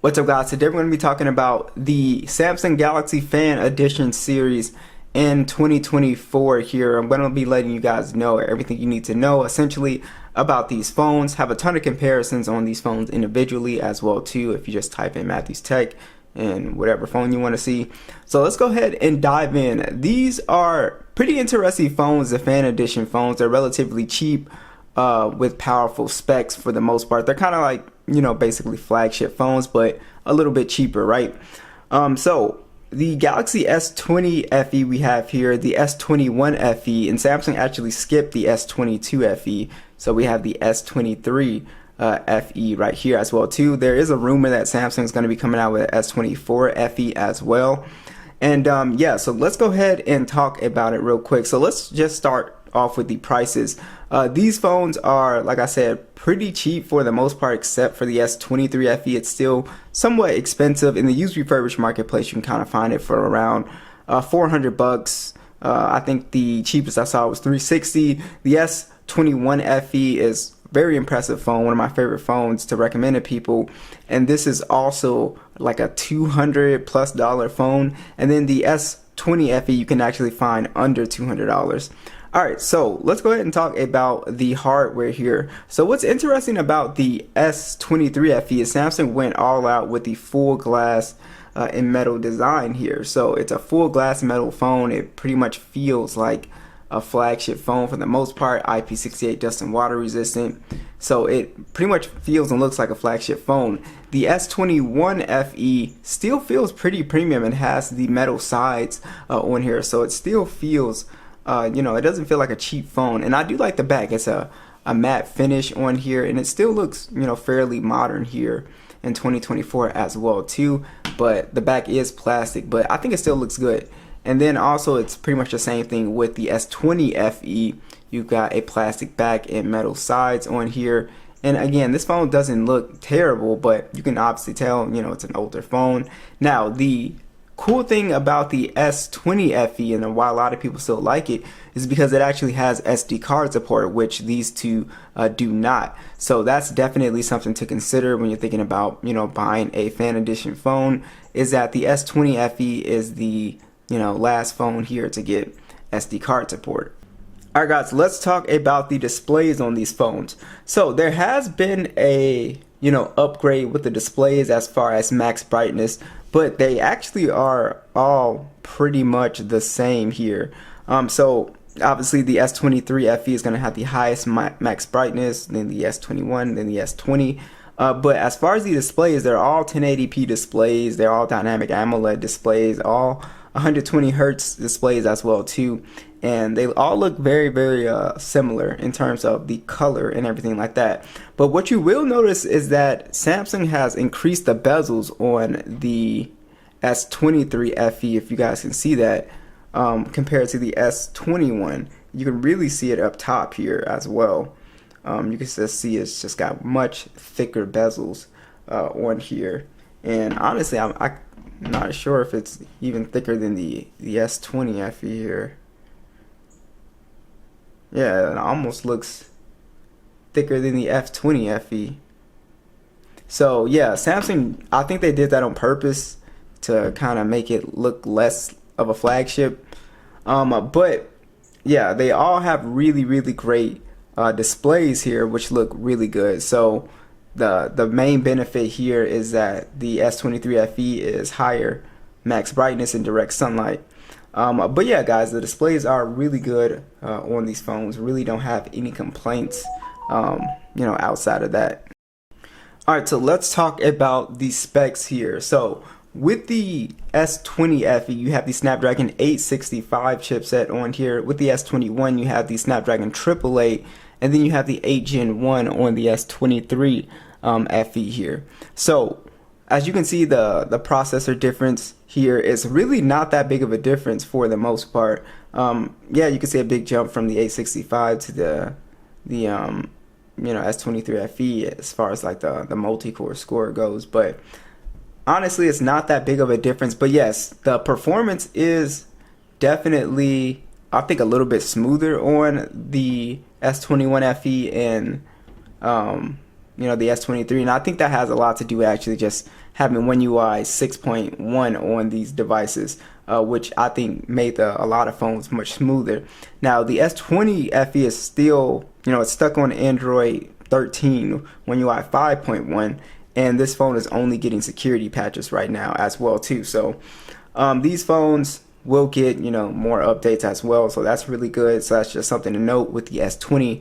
What's up, guys? Today we're going to be talking about the Samsung Galaxy Fan Edition series in 2024 here. I'm going to be letting you guys know everything you need to know essentially about these phones. Have a ton of comparisons on these phones individually as well too if you just type in Matthews Tech and whatever phone you want to see. So let's go ahead and dive in. These are pretty interesting phones, the Fan Edition phones. They're relatively cheap with powerful specs for the most part. They're kind of like, you know, basically flagship phones, but a little bit cheaper, right? So the Galaxy S20 FE we have here, the S21 FE, and Samsung actually skipped the S22 FE. So we have the S23 FE right here as well too. There is a rumor that Samsung is going to be coming out with S24 FE as well. And yeah, so let's go ahead and talk about it real quick. So let's just start off with the prices. These phones are, like I said, pretty cheap for the most part, except for the S23 FE. It's still somewhat expensive. In the used refurbished marketplace, you can kind of find it for around 400 bucks. I think the cheapest I saw was 360. The S21 FE is very impressive phone, one of my favorite phones to recommend to people, and this is also like a $200+ phone. And then the S20 FE you can actually find under $200. Alright, so let's go ahead and talk about the hardware here. So what's interesting about the S23 FE is Samsung went all out with the full glass and metal design here. So it's a full glass metal phone. It pretty much feels like a flagship phone for the most part, IP68 dust and water resistant. So it pretty much feels and looks like a flagship phone. The S21 FE still feels pretty premium and has the metal sides on here. So it still feels you know, it doesn't feel like a cheap phone. And I do like the back. It's a matte finish on here, and it still looks, you know, fairly modern here in 2024 as well too. But the back is plastic, but I think it still looks good. And then also it's pretty much the same thing with the S20 FE. You've got a plastic back and metal sides on here. And again, this phone doesn't look terrible, but you can obviously tell, you know, it's an older phone. Now, the cool thing about the S20 FE and why a lot of people still like it is because it actually has SD card support, which these two do not. So that's definitely something to consider when you're thinking about, you know, buying a Fan Edition phone, is that the S20 FE is the, you know, last phone here to get SD card support. Alright guys, let's talk about the displays on these phones. So there has been a, you know, upgrade with the displays as far as max brightness, but they actually are all pretty much the same here. So obviously the S23 FE is going to have the highest max brightness, then the S21, then the S20. But as far as the displays, they're all 1080p displays. They're all dynamic AMOLED displays, all 120 hertz displays as well too. And they all look very, very similar in terms of the color and everything like that. But what you will notice is that Samsung has increased the bezels on the S23 FE, if you guys can see that, compared to the S21. You can really see it up top here as well. You can just see it's just got much thicker bezels on here. And honestly, I'm not sure if it's even thicker than the S20 FE here. Yeah, it almost looks thicker than the F20 FE. So yeah, Samsung, I think they did that on purpose to kind of make it look less of a flagship. But yeah, they all have really, really great displays here, which look really good. So the main benefit here is that the S23 FE is higher max brightness in direct sunlight. But yeah, guys, the displays are really good on these phones. Really don't have any complaints, you know, outside of that. Alright, so let's talk about the specs here. So with the S20 FE, you have the Snapdragon 865 chipset on here. With the S21, you have the Snapdragon 888, and then you have the 8 Gen 1 on the S23 FE here. So as you can see, the processor difference here is really not that big of a difference for the most part. Yeah, you can see a big jump from the 865 to the you know, S23 FE as far as like the multi-core score goes, but honestly it's not that big of a difference. But yes, the performance is definitely, I think, a little bit smoother on the S21 FE and you know, the S23, and I think that has a lot to do with actually just having One UI 6.1 on these devices, which I think made a lot of phones much smoother. Now the S20 FE is still, it's stuck on Android 13, One UI 5.1, and this phone is only getting security patches right now as well too. So these phones will get more updates as well, so that's really good. So that's just something to note with the S20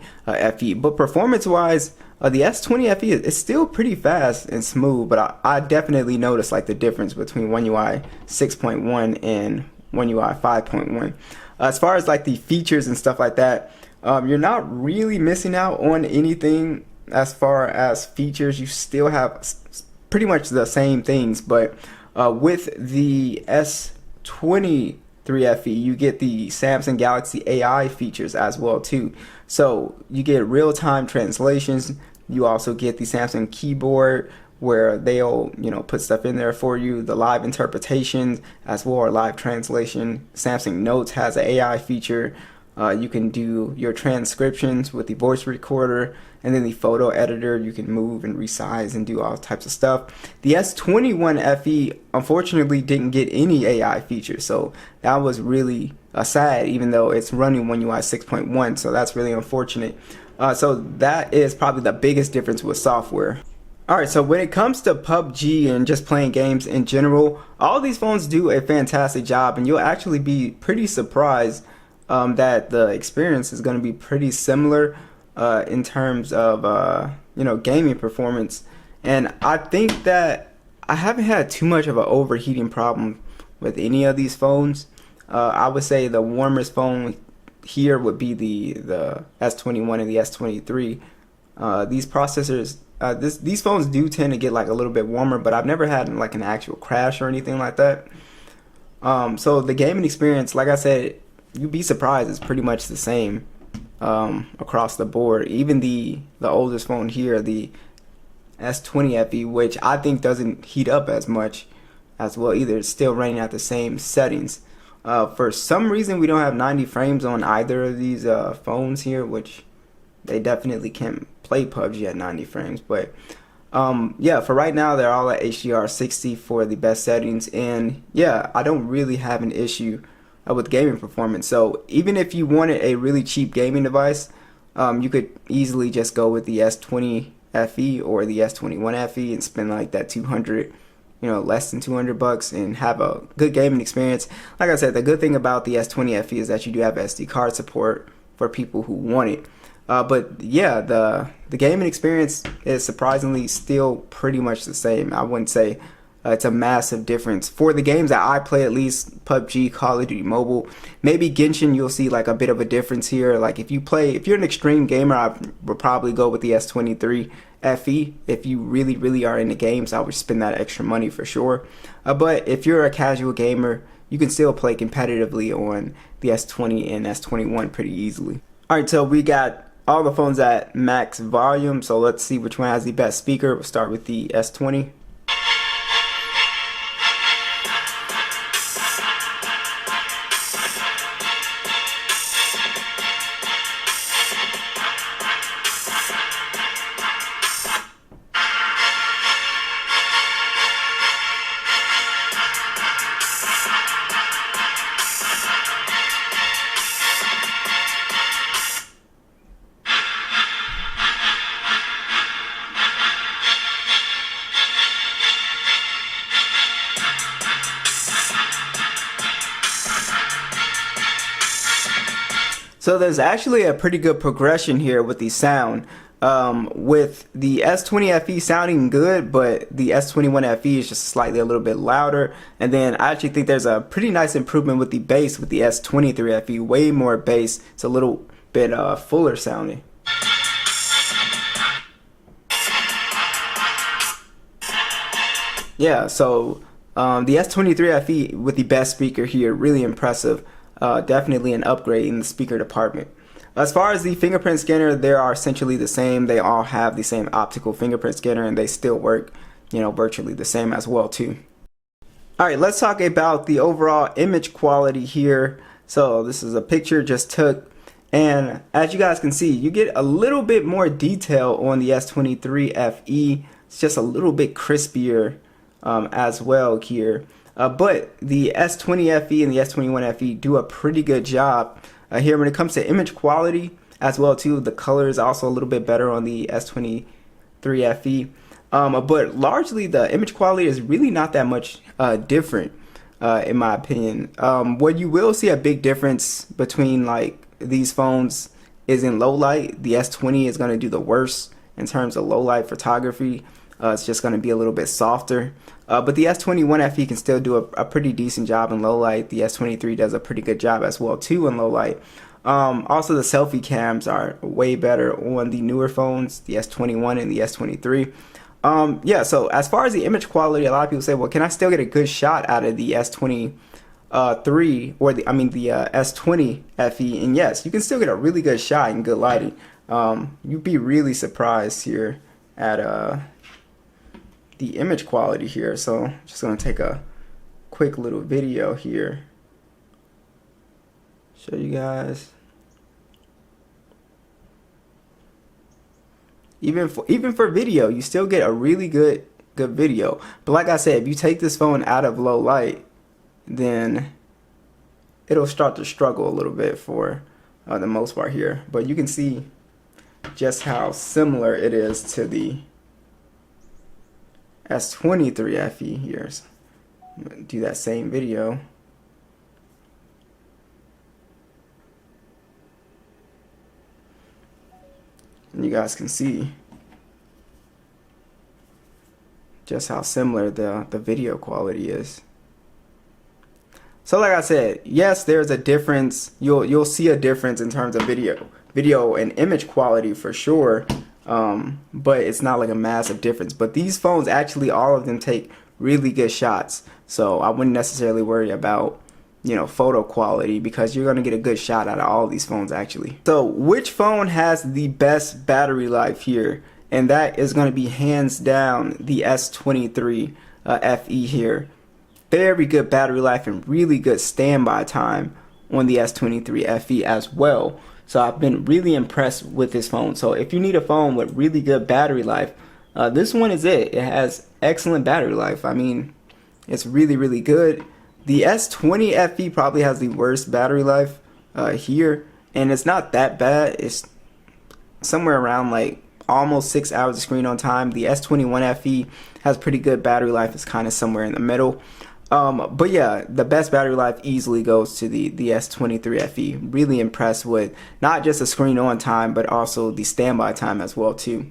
FE. But performance wise, the S20 FE is still pretty fast and smooth, but I definitely noticed like the difference between One UI 6.1 and One UI 5.1. As far as like the features and stuff like that, you're not really missing out on anything as far as features. You still have pretty much the same things, but with the S23 FE, you get the Samsung Galaxy AI features as well too. So you get real-time translations. You also get the Samsung keyboard where they'll put stuff in there for you, the live interpretations as well, or live translation. Samsung Notes has an AI feature. You can do your transcriptions with the voice recorder, and then the photo editor, you can move and resize and do all types of stuff. The S21 FE unfortunately didn't get any AI features, so that was really sad, even though it's running One UI 6.1, so that's really unfortunate. So that is probably the biggest difference with software. Alright, so when it comes to PUBG and just playing games in general, all these phones do a fantastic job, and you'll actually be pretty surprised that the experience is going to be pretty similar in terms of gaming performance. And I think that I haven't had too much of an overheating problem with any of these phones. I would say the warmest phone here would be the S21 and the S23. These processors, these phones do tend to get like a little bit warmer, but I've never had like an actual crash or anything like that. So the gaming experience, like I said, you'd be surprised, it's pretty much the same across the board. Even the oldest phone here, the S20 FE, which I think doesn't heat up as much as well either, it's still running at the same settings. For some reason we don't have 90 frames on either of these phones here, which they definitely can play PUBG at 90 frames. But yeah, for right now they're all at HDR 60 for the best settings, and yeah, I don't really have an issue with gaming performance. So even if you wanted a really cheap gaming device, you could easily just go with the S20 FE or the S21 FE and spend like that 200, less than 200 bucks, and have a good gaming experience. Like I said, the good thing about the S20 FE is that you do have SD card support for people who want it. But yeah, the gaming experience is surprisingly still pretty much the same. I wouldn't say it's a massive difference. For the games that I play, at least PUBG, Call of Duty Mobile, maybe Genshin, you'll see like a bit of a difference here. Like if you're an extreme gamer, I would probably go with the S23 FE. If you really are into games, I would spend that extra money for sure. But if you're a casual gamer, you can still play competitively on the S20 and S21 pretty easily. Alright, so we got all the phones at max volume, so let's see which one has the best speaker. We'll start with the S20. So there's actually a pretty good progression here with the sound. With the S20 FE sounding good, but the S21 FE is just slightly a little bit louder. And then I actually think there's a pretty nice improvement with the bass with the S23 FE, way more bass. It's a little bit fuller sounding. Yeah, so the S23 FE with the best speaker here, really impressive. Definitely an upgrade in the speaker department. As far as the fingerprint scanner, they are essentially the same. They all have the same optical fingerprint scanner, and they still work, virtually the same as well too. Alright, let's talk about the overall image quality here. So this is a picture just took, and as you guys can see, you get a little bit more detail on the S23 FE. It's just a little bit crispier as well here. But the S20 FE and the S21 FE do a pretty good job here when it comes to image quality as well too. The color is also a little bit better on the S23 FE. But largely the image quality is really not that much different in my opinion. What you will see a big difference between like these phones is in low light. The S20 is going to do the worst in terms of low light photography. It's just going to be a little bit softer. But the S21 FE can still do a pretty decent job in low light. The S23 does a pretty good job as well too in low light. Also the selfie cams are way better on the newer phones, the S21 and the S23. Yeah, so as far as the image quality, a lot of people say, well, can I still get a good shot out of the S23 or the S20 FE? And yes, you can still get a really good shot in good lighting. You'd be really surprised here at the image quality here. So I'm just gonna take a quick little video here, show you guys. Even for video, you still get a really good video. But like I said, if you take this phone out of low light, then it'll start to struggle a little bit for the most part here. But you can see just how similar it is to the S23 FE here. So I'm gonna do that same video. And you guys can see just how similar the video quality is. So like I said, yes, there's a difference. You'll see a difference in terms of video and image quality for sure. But it's not like a massive difference. But these phones actually, all of them take really good shots. So I wouldn't necessarily worry about, you know, photo quality, because you're going to get a good shot out of all of these phones actually. So which phone has the best battery life here? And that is going to be hands down the S23 FE here. Very good battery life and really good standby time on the S23 FE as well. So I've been really impressed with this phone. So if you need a phone with really good battery life, this one is it. It has excellent battery life. I mean, it's really good. The S20 FE probably has the worst battery life here, and it's not that bad. It's somewhere around like almost 6 hours of screen on time. The S21 FE has pretty good battery life. It's kind of somewhere in the middle. But yeah, the best battery life easily goes to the S23 FE. Really impressed with not just the screen on time, but also the standby time as well too.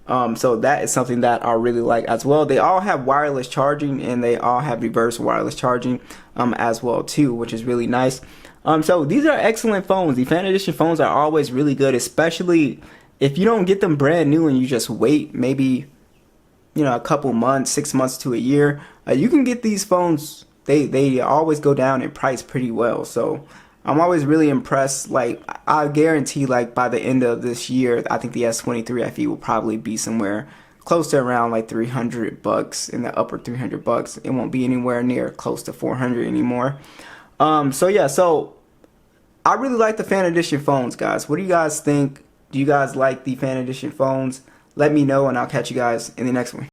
So that is something that I really like as well. They all have wireless charging, and they all have reverse wireless charging as well too, which is really nice. So these are excellent phones. The Fan Edition phones are always really good, especially if you don't get them brand new and you just wait maybe, you know, a couple months, 6 months to a year. You can get these phones. They always go down in price pretty well. So I'm always really impressed. Like, I guarantee, like, by the end of this year, I think the S23 FE will probably be somewhere close to around like $300, in the upper $300. It won't be anywhere near close to $400 anymore. So yeah, so I really like the Fan Edition phones, guys. What do you guys think? Do you guys like the Fan Edition phones? Let me know, and I'll catch you guys in the next one.